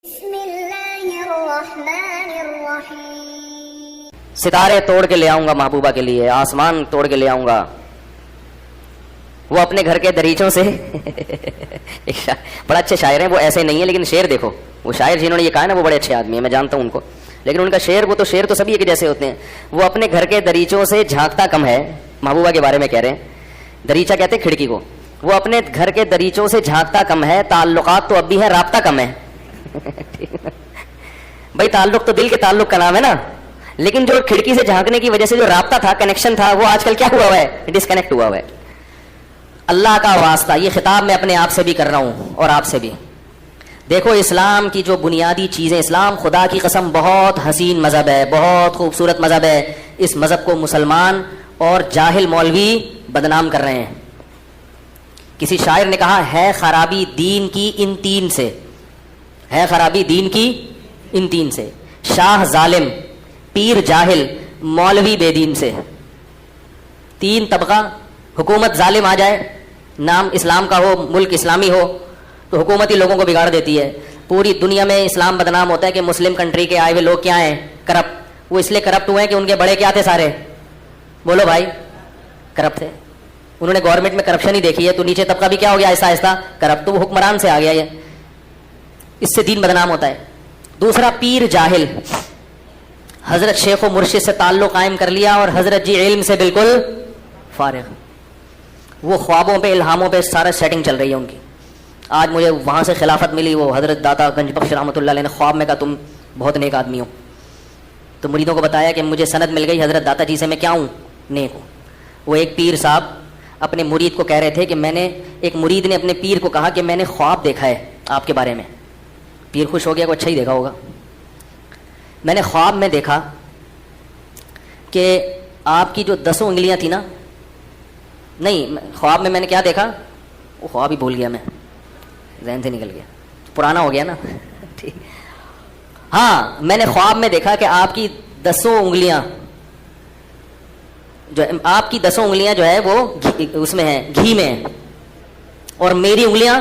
بسم اللہ الرحمن الرحیم۔ ستارے توڑ کے لے آؤں گا محبوبہ کے لیے، آسمان توڑ کے لے آؤں گا، وہ اپنے گھر کے دریچوں سے بڑا اچھے شاعر ہیں وہ، ایسے نہیں ہیں لیکن شعر دیکھو، وہ شاعر جنہوں نے یہ کہا ہے نا وہ بڑے اچھے آدمی ہیں، میں جانتا ہوں ان کو، لیکن ان کا شعر وہ تو شعر تو سبھی ایک جیسے ہوتے ہیں۔ وہ اپنے گھر کے دریچوں سے جھانکتا کم ہے، محبوبہ کے بارے میں کہہ رہے ہیں، دریچہ کہتے ہیں کھڑکی کو، وہ اپنے گھر کے دریچوں سے جھانکتا کم ہے، تعلقات تو اب بھی ہیں، رابطہ کم ہے۔ بھائی تعلق تو دل کے تعلق کا نام ہے نا، لیکن جو کھڑکی سے جھانکنے کی وجہ سے جو رابطہ تھا، کنیکشن تھا، وہ آج کل کیا ہوا ہے؟ ڈسکنیکٹ ہوا ہوا ہے۔ اللہ کا واسطہ، یہ خطاب میں اپنے آپ سے بھی کر رہا ہوں اور آپ سے بھی، دیکھو اسلام کی جو بنیادی چیزیں، اسلام خدا کی قسم بہت حسین مذہب ہے، بہت خوبصورت مذہب ہے، اس مذہب کو مسلمان اور جاہل مولوی بدنام کر رہے ہیں۔ کسی شاعر نے کہا ہے خرابی دین کی ان تین سے، ہے خرابی دین کی ان تین سے، شاہ ظالم، پیر جاہل، مولوی بے دین سے۔ تین طبقہ، حکومت ظالم آ جائے، نام اسلام کا ہو، ملک اسلامی ہو، تو حکومت ہی لوگوں کو بگاڑ دیتی ہے۔ پوری دنیا میں اسلام بدنام ہوتا ہے کہ مسلم کنٹری کے آئے ہوئے لوگ کیا ہیں؟ کرپٹ۔ وہ اس لیے کرپٹ ہوئے ہیں کہ ان کے بڑے کیا تھے سارے؟ بولو بھائی، کرپٹ تھے۔ انہوں نے گورنمنٹ میں کرپشن ہی دیکھی ہے، تو نیچے طبقہ بھی کیا ہو گیا آہستہ آہستہ؟ کرپٹ۔ تو وہ حکمران سے آ گیا یہ، اس سے دین بدنام ہوتا ہے۔ دوسرا پیر جاہل، حضرت شیخ و مرشد سے تعلق قائم کر لیا اور حضرت جی علم سے بالکل فارغ، وہ خوابوں پہ الہاموں پہ سارا سیٹنگ چل رہی ہے ان کی۔ آج مجھے وہاں سے خلافت ملی، وہ حضرت داتا گنج بخش رحمۃ اللہ علیہ نے خواب میں کہا تم بہت نیک آدمی ہو، تو مریدوں کو بتایا کہ مجھے سند مل گئی حضرت داتا جی سے، میں کیا ہوں؟ نیک ہوں۔ وہ ایک پیر صاحب اپنے مرید کو کہہ رہے تھے کہ میں نے، ایک مرید نے اپنے پیر کو کہا کہ میں نے خواب دیکھا ہے آپ کے بارے میں۔ پیر خوش ہو گیا، کو اچھا ہی دیکھا ہوگا۔ میں نے خواب میں دیکھا کہ آپ کی جو 10 انگلیاں تھیں نا، نہیں خواب میں نے کیا دیکھا، وہ خواب ہی بھول گیا، میں ذہن سے نکل گیا، پرانا ہو گیا نا ٹھیک۔ ہاں میں نے خواب میں دیکھا کہ آپ کی 10 انگلیاں جو آپ کی 10 انگلیاں جو ہے وہ اس میں ہیں، گھی میں ہیں، اور میری انگلیاں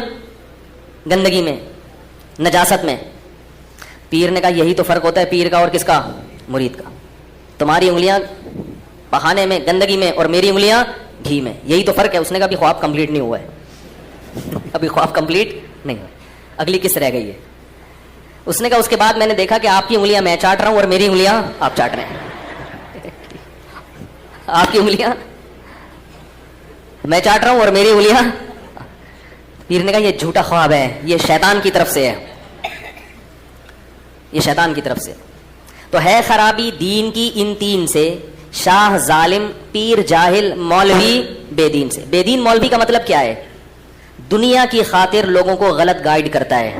گندگی میں، نجاست میں۔ پیر نے کہا یہی تو فرق ہوتا ہے پیر کا اور کس کا؟ مرید کا۔ تمہاری انگلیاں بہانے میں، گندگی میں، اور میری انگلیاں گھی میں، یہی تو فرق ہے۔ اس نے کہا ابھی خواب کمپلیٹ نہیں ہوا ہے، ابھی خواب کمپلیٹ نہیں ہوا، اگلی کس رہ گئی ہے؟ اس نے کہا اس کے بعد میں نے دیکھا کہ آپ کی انگلیاں میں چاٹ رہا ہوں اور میری انگلیاں آپ چاٹ رہے ہیں، آپ کی انگلیاں میں چاٹ رہا ہوں اور میری انگلیاں۔ پیر نے کہا یہ جھوٹا خواب ہے، یہ شیطان کی طرف سے ہے، یہ شیطان کی طرف سے۔ تو ہے خرابی دین کی ان تین سے، شاہ ظالم، پیر جاہل، مولوی بے دین سے۔ بے دین مولوی کا مطلب کیا ہے؟ دنیا کی خاطر لوگوں کو غلط گائیڈ کرتا ہے۔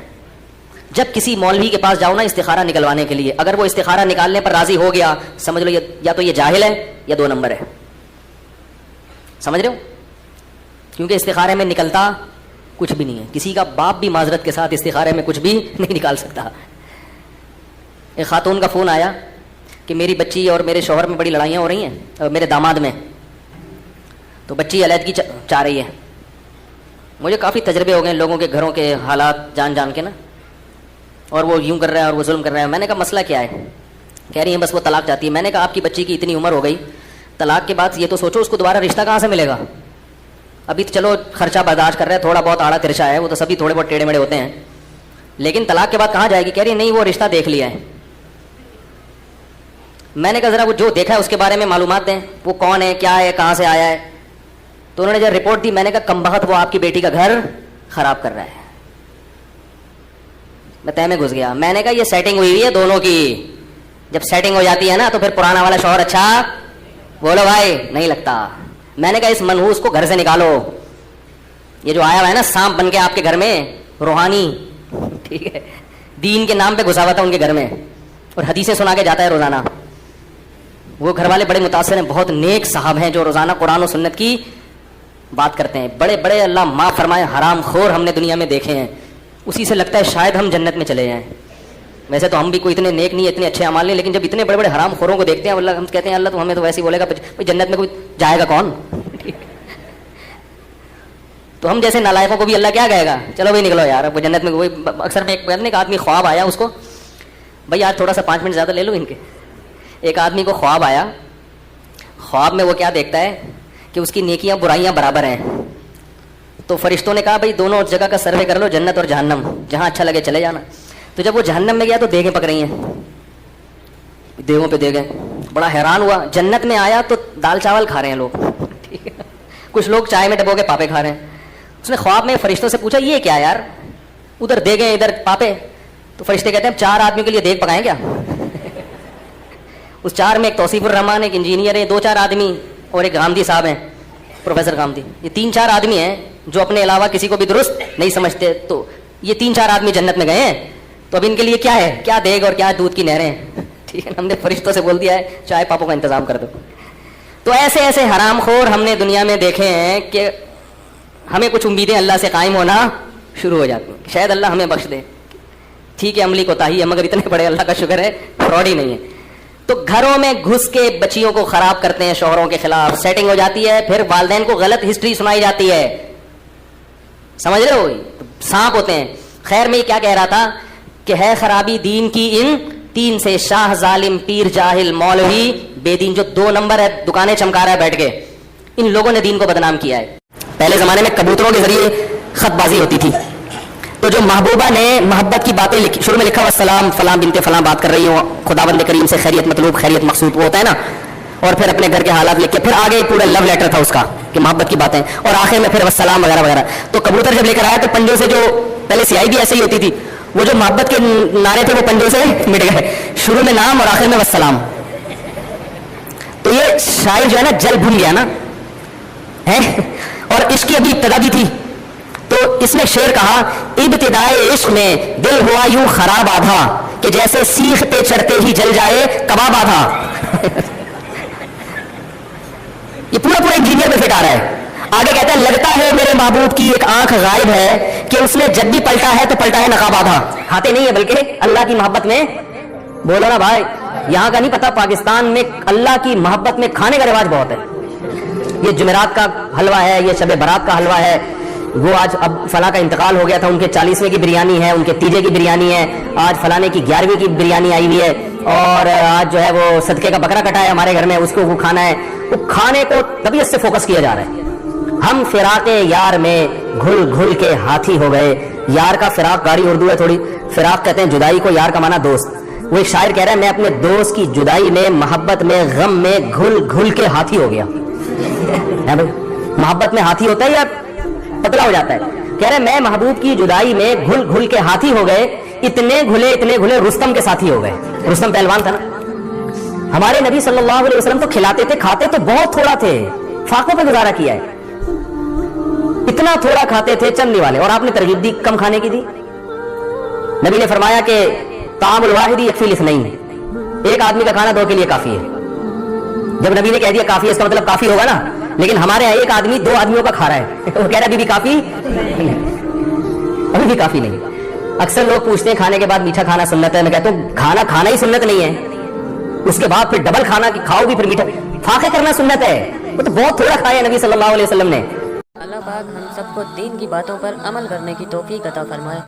جب کسی مولوی کے پاس جاؤ نا استخارہ نکلوانے کے لیے، اگر وہ استخارہ نکالنے پر راضی ہو گیا، سمجھ لو یا تو یہ جاہل ہے یا 2 نمبر ہے، سمجھ رہے ہو؟ کیونکہ استخارے میں نکلتا کچھ بھی نہیں ہے، کسی کا باپ بھی معذرت کے ساتھ استخارے میں کچھ بھی نہیں نکال سکتا۔ ایک خاتون کا فون آیا کہ میری بچی اور میرے شوہر میں بڑی لڑائیاں ہو رہی ہیں، اور میرے داماد میں، تو بچی علیحدگی چاہ رہی ہے۔ مجھے کافی تجربے ہو گئے لوگوں کے گھروں کے حالات جان جان کے نا، اور وہ یوں کر رہا ہے اور وہ ظلم کر رہا ہے۔ میں نے کہا مسئلہ کیا ہے؟ کہہ رہی ہیں بس وہ طلاق چاہتی ہے۔ میں نے کہا آپ کی بچی کی اتنی عمر ہو گئی، طلاق کے بعد یہ تو سوچو اس کو دوبارہ رشتہ کہاں سے ملے گا؟ ابھی تو چلو خرچہ برداشت کر رہا ہے، تھوڑا بہت آڑا ترچا ہے، وہ تو سبھی تھوڑے بہت ٹیڑے میڑے ہوتے ہیں، لیکن طلاق کے بعد کہاں جائے گی؟ کہہ رہی نہیں وہ رشتہ دیکھ لیا ہے۔ میں نے کہا ذرا وہ جو دیکھا ہے اس کے بارے میں معلومات دیں، وہ کون ہے، کیا ہے، کہاں سے آیا ہے؟ تو انہوں نے جب رپورٹ دی، میں نے کہا کمبخت وہ آپ کی بیٹی کا گھر خراب کر رہا ہے۔ میں تہ میں گھس گیا۔ میں نے کہا یہ سیٹنگ ہوئی ہے دونوں کی، جب سیٹنگ ہو جاتی ہے نا تو پھر پرانا والا شوہر اچھا بولو بھائی نہیں لگتا۔ میں نے کہا اس منحوس کو گھر سے نکالو، یہ جو آیا ہوا ہے نا سانپ بن کے آپ کے گھر میں، روحانی، ٹھیک ہے، دین کے نام پہ گھسا ہوا تھا ان کے گھر میں اور حدیثیں سنا کے جاتا ہے روزانہ۔ وہ گھر والے بڑے متاثر ہیں، بہت نیک صاحب ہیں جو روزانہ قرآن و سنت کی بات کرتے ہیں، بڑے بڑے اللہ معاف فرمائے حرام خور ہم نے دنیا میں دیکھے ہیں، اسی سے لگتا ہے شاید ہم جنت میں چلے جائیں۔ ویسے تو ہم بھی کوئی اتنے نیک نہیں، اتنے اچھے اعمال نہیں، لیکن جب اتنے بڑے بڑے حرام خوروں کو دیکھتے ہیں اللہ، ہم کہتے ہیں اللہ تو ہمیں تو ویسے ہی بولے گا جنت میں کوئی جائے گا کون؟ تو ہم جیسے نالائقوں کو بھی اللہ کیا کہے گا, چلو بھائی نکلو یار, وہ جنت میں. وہی اکثر میں ایک آدمی خواب آیا اس کو, بھائی آج تھوڑا سا 5 منٹ زیادہ لے لو ان کے. ایک آدمی کو خواب آیا, خواب میں وہ کیا دیکھتا ہے کہ اس کی نیکیاں برائیاں برابر ہیں. تو فرشتوں نے کہا بھائی دونوں جگہ کا سروے کر لو, جنت اور جہنم, جہاں اچھا لگے چلے جانا. تو جب وہ جہنم میں گیا تو دیگیں پک رہی ہیں, دیگوں پہ دیگیں. بڑا حیران ہوا. جنت میں آیا تو دال چاول کھا رہے ہیں لوگ, ٹھیک ہے, کچھ لوگ چائے میں ڈبو کے پاپے کھا رہے ہیں. اس نے خواب میں فرشتوں سے پوچھا یہ کیا یار, ادھر دیگیں ادھر پاپے. تو فرشتے کہتے ہیں 4 آدمیوں کے لیے دیگ پکائیں کیا. اس 4 میں ایک توصیف الرحمان, ایک انجینئر ہے, 2-4 آدمی, اور ایک غامدی صاحب ہیں, پروفیسر غامدی. یہ 3-4 آدمی ہیں جو اپنے علاوہ کسی کو بھی درست نہیں سمجھتے. تو یہ 3-4 آدمی جنت میں گئے ہیں, تو اب ان کے لیے کیا ہے, کیا دیگ اور کیا دودھ کی نہریں. ٹھیک ہے, ہم نے فرشتوں سے بول دیا ہے چائے پاپوں کا انتظام کر دو. تو ایسے ایسے حرام خور ہم نے دنیا میں دیکھے ہیں کہ ہمیں کچھ امیدیں اللہ سے قائم ہونا شروع ہو جاتی ہیں, شاید اللہ ہمیں بخش دے. ٹھیک ہے, عملی کوتاہی ہے, مگر اتنے بڑے اللہ کا شکر ہے فراڈ ہی نہیں ہے. تو گھروں میں گھس کے بچیوں کو خراب کرتے ہیں, شوہروں کے خلاف سیٹنگ ہو جاتی ہے, پھر والدین کو غلط ہسٹری سنائی جاتی ہے. سمجھ رہے ہو, سانپ ہوتے ہیں. خیر میں کیا کہہ رہا تھا کہ ہے خرابی دین کی ان 3 سے, شاہ ظالم پیر جاہل مولوی بے دین, جو 2 نمبر ہے دکانیں چمکا رہا ہے بیٹھ کے, ان لوگوں نے دین کو بدنام کیا ہے. پہلے زمانے میں کبوتروں کے ذریعے خط بازی ہوتی تھی. تو جو محبوبہ نے محبت کی باتیں شروع میں لکھا والسلام فلاں بنت فلاں بات کر رہی ہوں, خداوند کریم سے خیریت مطلوب خیریت مقصود, وہ ہوتا ہے نا, اور پھر اپنے گھر کے حالات لکھ کے پھر آگے پورا لو لیٹر تھا اس کا کہ محبت کی باتیں, اور آخر میں پھر والسلام وغیرہ وغیرہ. تو کبوتر جب لے کر آیا تو پنجوں سے, جو پہلے سیاہی بھی ایسے ہی ہوتی تھی, وہ جو محبت کے نعرے تھے وہ پنجوں سے مٹ گئے, شروع میں نام اور آخر میں والسلام. تو یہ شاعر جو ہے نا جل بھول گیا نا, اور عشق کی ابھی ابتدا بھی تھی. تو اس میں شعر کہا, ابتدائے عشق میں دل ہوا یوں خراب آدھا, کہ جیسے سیختے چڑھتے ہی جل جائے کباب آدھا. یہ پورا انجینئر میں فٹ آ رہا ہے. آگے کہتا ہے لگتا ہے میرے محبوب کی ایک آنکھ غائب ہے, کہ اس نے جب بھی پلٹا ہے تو پلٹا ہے نقاب آدھا. کھاتے نہیں ہے بلکہ اللہ کی محبت میں, بولو نا بھائی, یہاں کا نہیں پتا, پاکستان میں اللہ کی محبت میں کھانے کا رواج بہت ہے. یہ جمعرات کا حلوہ ہے, یہ شب برات کا حلوہ ہے, وہ آج اب فلاں کا انتقال ہو گیا تھا, ان کے 40ویں کی بریانی ہے, ان کے تیجے کی بریانی ہے, آج فلانے کی 11ویں کی بریانی آئی ہوئی ہے, اور آج جو ہے وہ صدقے کا بکرا کٹا ہے ہمارے گھر میں, اس کو وہ کھانا ہے. وہ کھانے کو طبیعت سے فوکس کیا جا رہا ہے. ہم فراق یار میں گھل گھل کے ہاتھی ہو گئے. یار کا فراق گاڑی اردو ہے تھوڑی, فراق کہتے ہیں جدائی کو, یار کا معنی دوست. وہ ایک شاعر کہہ رہا ہے میں اپنے دوست کی جدائی میں, محبت میں, غم میں گھل گھل کے ہاتھی ہو گیا. محبت میں ہاتھی ہوتا ہے یا پتلا ہو جاتا ہے؟ کہہ رہے میں محبوب کی جدائی میں گھل گھل کے ہاتھی ہو گئے, اتنے گھلے رستم کے ساتھی ہو گئے. رستم پہلوان تھا نا. ہمارے نبی صلی اللہ علیہ وسلم تو کھلاتے تھے, کھاتے تو بہت تھوڑا تھے, فاقوں پہ گزارا کیا ہے, اتنا تھوڑا کھاتے تھے چندی والے, اور آپ نے ترغیب دی کم کھانے کی دی. نبی نے فرمایا کہ طعام الواحد یکفی الاثنین, ایک آدمی کا کھانا 2 کے لیے کافی ہے. جب نبی نے کہہ دیا کافی ہے, اس کا مطلب کافی ہوگا نا. لیکن ہمارے یہاں ایک آدمی 2 آدمیوں کا کھا رہا ہے, وہ کہہ رہا ہے ابھی بھی کافی, ابھی بھی کافی نہیں. اکثر لوگ پوچھتے ہیں کھانے کے بعد میٹھا کھانا سنت ہے. میں کہتا ہوں کھانا ہی سنت نہیں ہے, اس کے بعد پھر ڈبل کھانا کھاؤ بھی, پھر میٹھا فاقے کرنا سنت ہے. وہ تو بہت تھوڑا کھایا نبی صلی اللہ علیہ وسلم نے. اللہ پاک ہم سب کو دین کی باتوں پر عمل کرنے کی توفیق عطا فرمائے.